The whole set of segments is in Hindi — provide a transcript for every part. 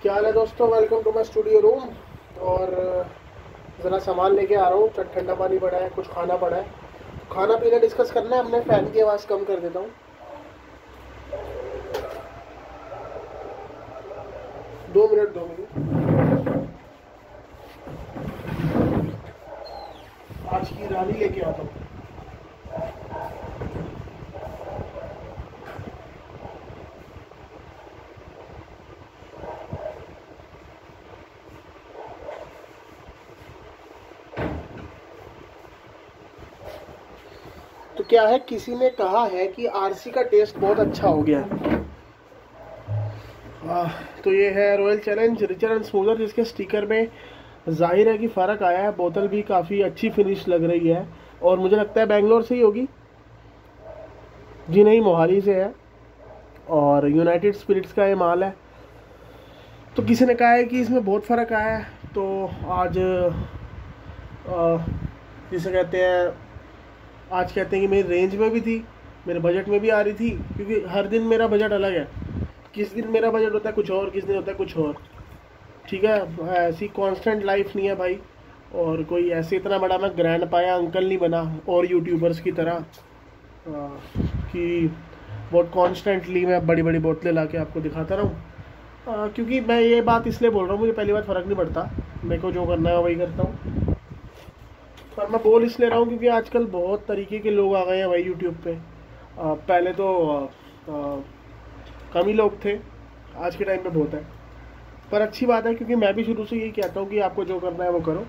क्या हाल है दोस्तों, welcome to my studio room. और ज़रा सामान लेके आ रहा हूँ। ठंडा पानी पड़ा है, कुछ खाना पड़ा है, खाना पीना डिस्कस करना है। अपने फ़ैन की आवाज़ कम कर देता हूँ। 2 मिनट 2 मिनट। आज की रानी लेके आता हूँ। तो क्या है, किसी ने कहा है कि आरसी का टेस्ट बहुत अच्छा हो गया है। तो ये है Royal Challenge richer and smoother, जिसके स्टिकर में जाहिर है कि फ़र्क आया है। बोतल भी काफ़ी अच्छी फिनिश लग रही है और मुझे लगता है बेंगलोर से ही होगी। जी नहीं, मोहाली से है और यूनाइटेड स्पिरिट्स का ये माल है। तो किसी ने कहा है कि इसमें बहुत फ़र्क आया है, तो आज जिसे कहते हैं, आज कहते हैं कि मेरी रेंज में भी थी, मेरे बजट में भी आ रही थी। क्योंकि हर दिन मेरा बजट अलग है। किस दिन मेरा बजट होता है कुछ और, किस दिन होता है कुछ और। ठीक है, ऐसी कांस्टेंट लाइफ नहीं है भाई। और कोई ऐसे इतना बड़ा मैं ग्रैंड पाया अंकल नहीं बना और यूट्यूबर्स की तरह कि बहुत कॉन्स्टेंटली मैं बड़ी बड़ी बोतलें ला के आपको दिखाता रहूँ। क्योंकि मैं ये बात इसलिए बोल रहा हूँ, मुझे पहली बात फ़र्क नहीं पड़ता, मेरे को जो करना है वही करता हूँ। पर मैं बोल इसलिए रहा हूँ क्योंकि आजकल बहुत तरीके के लोग आ गए हैं भाई यूट्यूब पे। पहले तो कम ही लोग थे, आज के टाइम पे बहुत है। पर अच्छी बात है, क्योंकि मैं भी शुरू से यही कहता हूँ कि आपको जो करना है वो करो।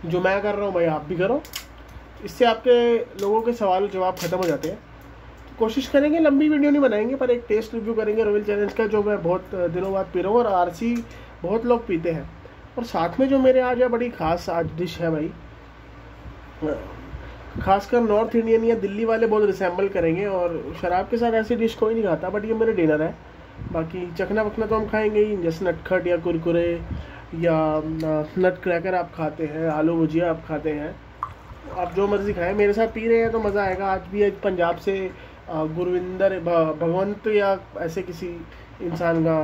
जो मैं कर रहा हूँ भाई आप भी करो। इससे आपके लोगों के सवाल जवाब ख़त्म हो जाते हैं। तो कोशिश करेंगे, लंबी वीडियो नहीं बनाएंगे, पर एक टेस्ट रिव्यू करेंगे रॉयल चैलेंज का, जो मैं बहुत दिनों बाद पी रहा हूँ। और आरसी बहुत लोग पीते हैं। और साथ में जो मेरे आज है बड़ी ख़ास आज डिश है भाई, खासकर नॉर्थ इंडियन या दिल्ली वाले बहुत रिसेंबल करेंगे। और शराब के साथ ऐसी डिश कोई नहीं खाता, बट ये मेरे डिनर है। बाकी चखना वखना तो हम खाएंगे ही, जैसे नटखट या कुरकुरे या नट क्रैकर आप खाते हैं, आलू भुजिया आप खाते हैं, आप जो मर्ज़ी खाएं। मेरे साथ पी रहे हैं तो मज़ा आएगा। आज भी एक पंजाब से गुरविंदर भगवंत या ऐसे किसी इंसान का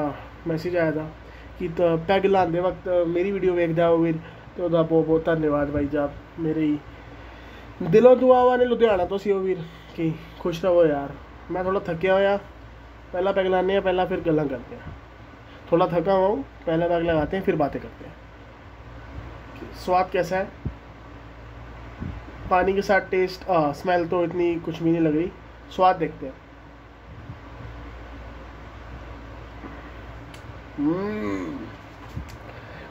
मैसेज आया था कि तो पैग लाते वक्त मेरी वीडियो वेख जाओ वीर। तो बहुत बहुत धन्यवाद भाई साहब, मेरी दिलों दुआवां ने लुधियाना तो सी वीर कि खुश रहो यार। मैं थोड़ा थकिया होया, पहला पैग लाने हैं, पहला फिर गल्लां करते हैं। थोड़ा थका हुआ हूँ, पहला पैग लगाते हैं फिर बातें करते हैं। स्वाद कैसा है, पानी के साथ टेस्ट, स्मेल तो इतनी कुछ भी नहीं लग रही। स्वाद देखते हैं।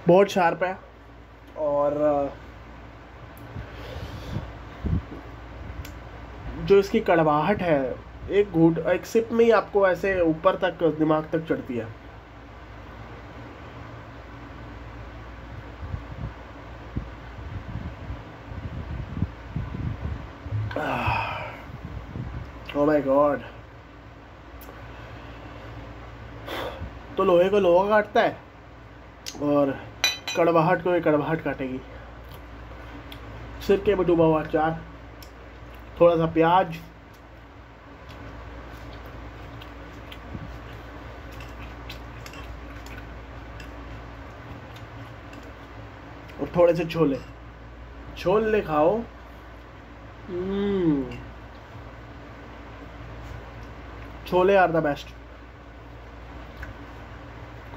बहुत शार्प है और जो इसकी कड़वाहट है, एक घूट एक सिप में ही आपको ऐसे ऊपर तक दिमाग तक चढ़ती है। Oh my God. तो लोहे को लोहा काटता है और कड़वाहट को ये कड़वाहट काटेगी। सिरके में डूबा हुआ अचार, थोड़ा सा प्याज, और थोड़े से छोले। छोले खाओ। Chole are the best.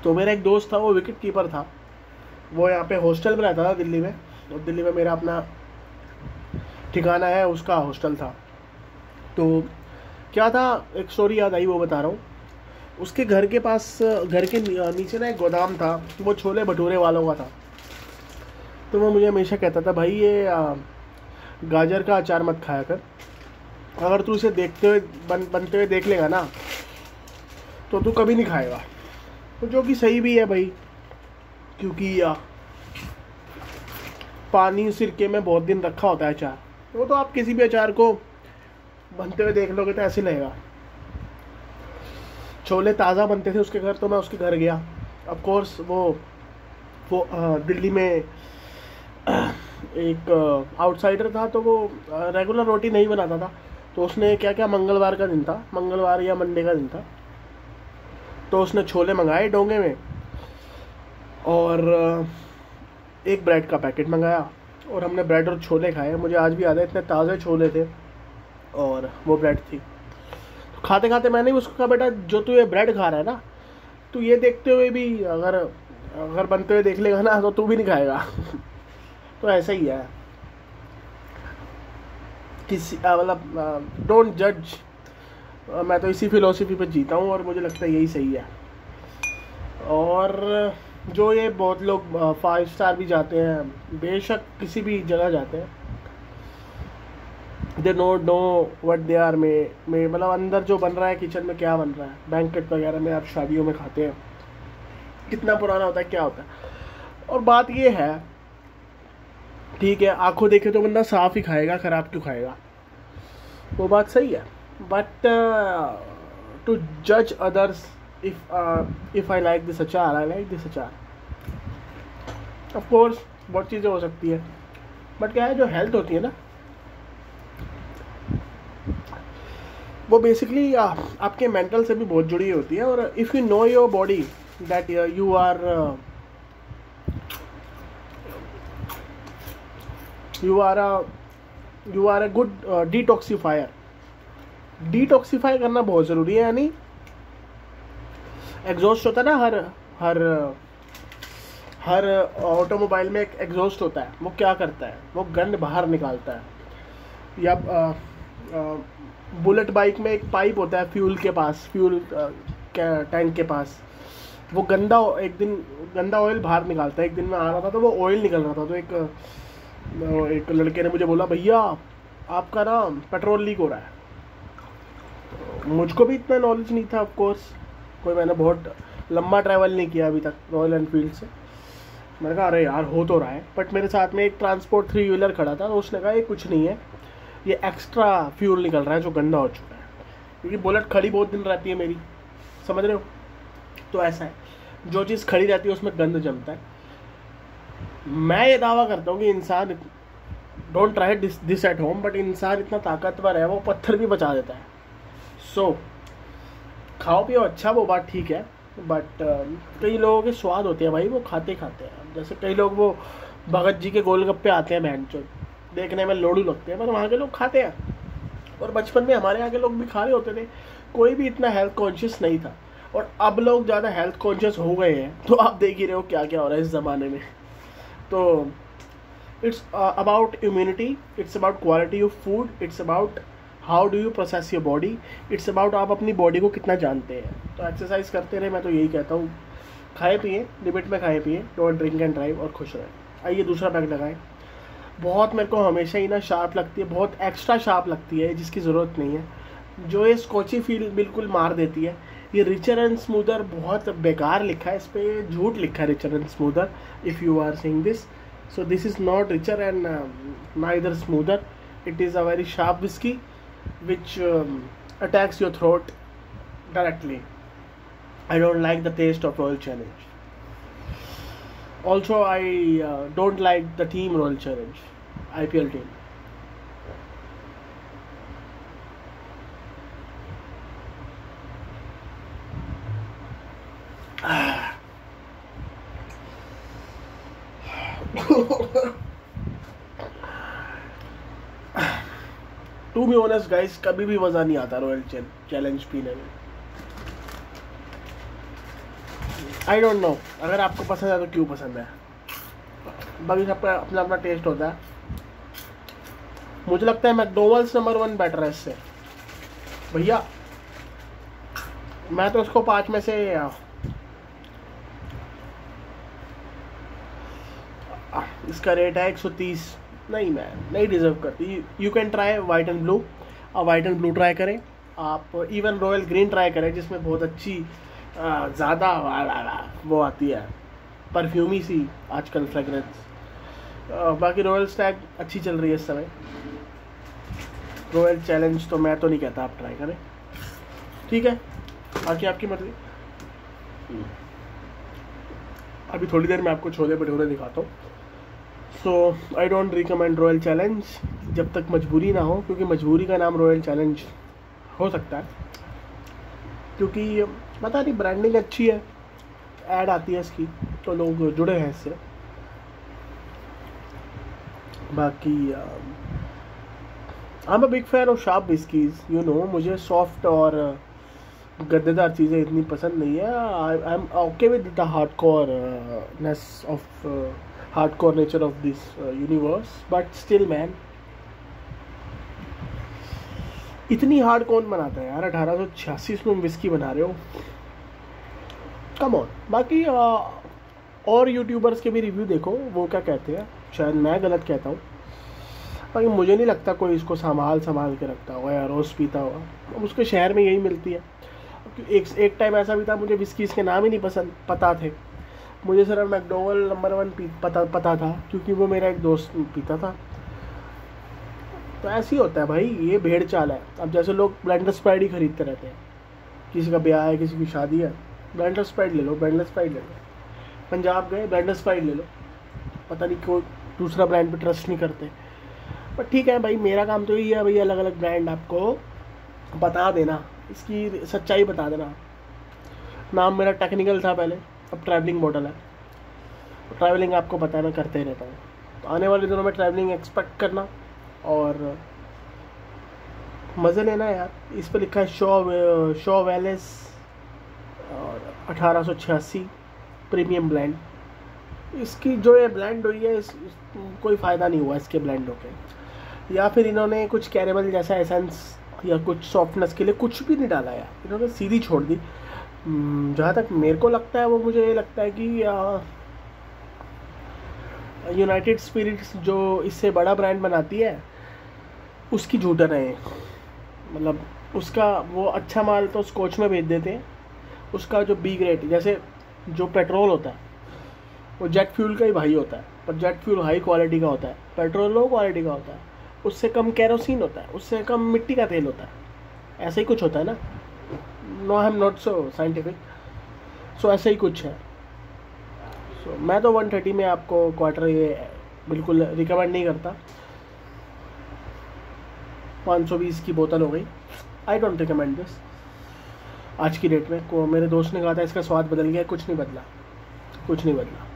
तो मेरा एक दोस्त था, वो विकेट कीपर था। वो यहाँ पे हॉस्टल में रहता था दिल्ली में, और दिल्ली में मेरा अपना ठिकाना है, उसका हॉस्टल था। तो क्या था, एक स्टोरी याद आई, वो बता रहा हूँ। उसके घर के पास, घर के नीचे ना एक गोदाम था, वो छोले भटूरे वालों का था। तो वो मुझे हमेशा कहता था, भाई ये गाजर का अचार मत खाया कर, अगर तू इसे देखते हुए बनते हुए देख लेगा ना तो तू कभी नहीं खाएगा। तो जो कि सही भी है भाई, क्योंकि पानी सिरके में बहुत दिन रखा होता है अचार। वो तो आप किसी भी अचार को बनते हुए देख लोगे तो ऐसे लगेगा। छोले ताज़ा बनते थे उसके घर, तो मैं उसके घर गया। ऑफ कोर्स वो दिल्ली में एक आउटसाइडर था, तो वो रेगुलर रोटी नहीं बनाता था। तो उसने क्या क्या, मंगलवार का दिन था, मंगलवार या मंडे का दिन था, तो उसने छोले मंगाए डोंगे में। और एक ब्रेड का पैकेट मंगाया और हमने ब्रेड और छोले खाए। मुझे आज भी याद है, इतने ताज़े छोले थे और वो ब्रेड थी। तो खाते खाते मैंने भी उसको कहा, बेटा जो तू ये ब्रेड खा रहा है ना, तू ये देखते हुए भी अगर अगर बनते हुए देख लेगा ना तो तू भी नहीं खाएगा। तो ऐसा ही है, किसी मतलब डोंट जज। मैं तो इसी फिलोसफी पे जीता हूँ और मुझे लगता है यही सही है। और जो ये बहुत लोग 5 स्टार भी जाते हैं, बेशक किसी भी जगह जाते हैं, they know what they are में मतलब अंदर जो बन रहा है, किचन में क्या बन रहा है, बैंकेट वगैरह में आप शादियों में खाते हैं, कितना पुराना होता है, क्या होता है। और बात ये है, ठीक है आंखों देखे तो बंदा साफ ही खाएगा, खराब क्यों खाएगा, वो बात सही है। बट टू जज others, if I like this अचार, आई लाइक दिस अचार। ऑफ कोर्स बहुत चीज़ें हो सकती है, बट क्या है, जो हेल्थ होती है ना, वो बेसिकली आपके मेंटल से भी बहुत जुड़ी होती है। और if you know your body that you are a good detoxifier. Detoxify करना बहुत ज़रूरी है। यानी एग्जॉस्ट होता है ना, हर ऑटोमोबाइल में एक एग्जॉस्ट होता है, वो क्या करता है, वो गंद बाहर निकालता है। या बुलेट बाइक में एक पाइप होता है फ्यूल के पास, फ्यूल टैंक के पास, वो एक दिन गंदा ऑयल बाहर निकालता है। एक दिन मैं आ रहा था तो वो ऑयल निकल रहा था, तो एक लड़के ने मुझे बोला, भैया आपका ना पेट्रोल लीक हो रहा है। तो मुझको भी इतना नॉलेज नहीं था, ऑफ कोर्स, मैंने बहुत लंबा ट्रैवल नहीं किया अभी तक रॉयल एनफील्ड से। मैंने कहा अरे यार हो तो रहा है, बट मेरे साथ में एक ट्रांसपोर्ट 3 व्हीलर खड़ा था, तो उसने कहा ये कुछ नहीं है, ये एक्स्ट्रा फ्यूल निकल रहा है जो गंदा हो चुका है, क्योंकि बुलेट खड़ी बहुत दिन रहती है मेरी, समझ रहे हो। तो ऐसा है, जो चीज़ खड़ी रहती है उसमें गंद जमता है। मैं ये दावा करता हूँ कि इंसान, don't try this at home, but इंसान इतना ताकतवर है, वो पत्थर भी बचा देता है। सो खाओ पियो अच्छा, वो बात ठीक है, बट कई लोगों के स्वाद होते हैं भाई, वो खाते खाते हैं। जैसे कई लोग वो भगत जी के गोलगप्पे आते हैं, बहन चो देखने में लोड़ू लगते हैं, पर वहाँ के लोग खाते हैं। और बचपन में हमारे यहाँ के लोग भी खा रहे होते थे, कोई भी इतना हेल्थ कॉन्शियस नहीं था। और अब लोग ज़्यादा हेल्थ कॉन्शियस हो गए हैं, तो आप देख ही रहे हो क्या क्या हो रहा है इस ज़माने में। तो it's about immunity, it's about quality of food, it's about how do you process your body, it's about आप अपनी बॉडी को कितना जानते हैं। तो एक्सरसाइज करते रहे, मैं तो यही कहता हूँ, खाए पिए लिमिट में, खाए पिए, डोंट ड्रिंक एंड ड्राइव, और खुश रहें। आइए दूसरा पैक लगाएं। बहुत मेरे को हमेशा ही ना शार्प लगती है, बहुत एक्स्ट्रा शार्प लगती है, जिसकी ज़रूरत नहीं है, जो ये स्कॉची फील बिल्कुल मार देती है। ये रिचर एंड स्मूदर बहुत बेकार लिखा है, इस पर झूठ लिखा है, richer and smoother. If you are saying this, so this is not richer and neither smoother, it is a very sharp whisky which attacks your throat directly. I don't like the taste of Royal Challenge. Also, I don't like the team Royal Challenge, IPL team. To be honest guys, कभी भी मज़ा नहीं आता रॉयल चैलेंज पीने में। आई डोंट नो, अगर आपको पसंद है तो क्यों पसंद है, बाकी सबका अपना अपना टेस्ट होता है। मुझे लगता है मैकडोनल्ड्स नंबर 1 बेटर है इससे भैया। मैं तो उसको 5 में से इसका रेट है 130। नहीं, मैं नहीं डिज़र्व करती। You can try white and blue, और वाइट एंड ब्लू ट्राई करें आप, इवन रॉयल ग्रीन ट्राई करें, जिसमें बहुत अच्छी ज़्यादा वो आती है, परफ्यूमी सी आजकल फ्रेगरेंस। बाकी रॉयल स्टैग अच्छी चल रही है इस समय। रॉयल चैलेंज तो मैं तो नहीं कहता आप ट्राई करें, ठीक है, बाकी आपकी मर्जी। अभी थोड़ी देर में आपको छोले भटूरे दिखाता हूँ। So I don't recommend Royal Challenge जब तक मजबूरी ना हो, क्योंकि मजबूरी का नाम रॉयल चैलेंज हो सकता है, क्योंकि पता नहीं ब्रांडिंग अच्छी है, ऐड आती है इसकी, तो लोग जुड़े हैं इससे। बाकी I am a big fan of sharp whiskies, you know. मुझे सॉफ्ट और गद्देदार चीज़ें इतनी पसंद नहीं है। I am okay with the hardcoreness of hardcore nature of this universe, but still man, इतनी हार्ड कौन बनाता है यार? 1886 में विस्की बना रहे हो, कम ऑन। बाकी और यूट्यूबर्स के भी रिव्यू देखो, वो क्या कहते हैं। शायद मैं गलत कहता हूँ, बाकी मुझे नहीं लगता कोई इसको संभाल के रखता होगा या रोज़ पीता होगा। अब उसके शहर में यही मिलती है। एक टाइम ऐसा भी था, मुझे विस्कीज़ के नाम ही नहीं पता थे। मुझे सिर्फ मैकडोवेल नंबर 1 पता था, क्योंकि वो मेरा एक दोस्त पीता था। तो ऐसे ही होता है भाई, ये भेड़ चाल है। अब जैसे लोग ब्लेंडर स्प्राइट ही खरीदते रहते हैं, किसी का ब्याह है, किसी की शादी है, ब्लेंडर स्प्राइट ले लो, ब्लेंडर स्प्राइट ले लो। पंजाब गए, ब्लेंडर स्प्राइट ले लो। पता नहीं क्यों दूसरा ब्रांड पे ट्रस्ट नहीं करते, पर ठीक है भाई, मेरा काम तो यही है भाई, अलग अलग ब्रांड आपको बता देना, इसकी सच्चाई बता देना। नाम मेरा टेक्निकल था पहले, अब ट्रैवलिंग मॉडल है। ट्रैवलिंग आपको पता है मैं करते ही रहता हूँ, तो आने वाले दिनों में ट्रैवलिंग एक्सपेक्ट करना और मज़े लेना यार। इस पर लिखा है शॉ वेलेस और 1886 प्रीमियम ब्लेंड। इसकी जो ये ब्लेंड हुई है, कोई फ़ायदा नहीं हुआ इसके ब्लेंड होके, या फिर इन्होंने कुछ कैरेमल जैसा एसेंस या कुछ सॉफ्टनेस के लिए कुछ भी नहीं डाला यार, इन्होंने सीधी छोड़ दी। जहाँ तक मेरे को लगता है, वो मुझे ये लगता है कि यूनाइटेड स्पिरिट्स जो इससे बड़ा ब्रांड बनाती है, उसकी झूठन है। मतलब उसका वो अच्छा माल तो स्कॉच में भेज देते हैं, उसका जो बी ग्रेड, जैसे जो पेट्रोल होता है वो जेट फ्यूल का ही भाई होता है, पर जेट फ्यूल हाई क्वालिटी का होता है, पेट्रोल लो क्वालिटी का होता है, उससे कम कैरोसिन होता है, उससे कम मिट्टी का तेल होता है। ऐसा ही कुछ होता है ना। No, I am not so scientific, so ऐसा ही कुछ है। सो मैं तो 130 में आपको क्वार्टर ये बिल्कुल रिकमेंड नहीं करता। 520 की बोतल हो गई, आई डोंट रिकमेंड दिस आज की डेट में। को मेरे दोस्त ने कहा था इसका स्वाद बदल गया, कुछ नहीं बदला, कुछ नहीं बदला,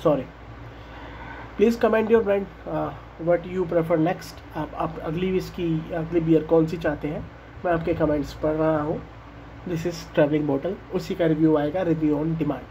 sorry. Please comment your brand, what you prefer next. आप अगली विस्की, अगली बियर कौन सी चाहते हैं, मैं आपके कमेंट्स पढ़ रहा हूँ। दिस इज़ ट्रैवलिंग बॉटल, उसी का रिव्यू आएगा, रिव्यू ऑन डिमांड।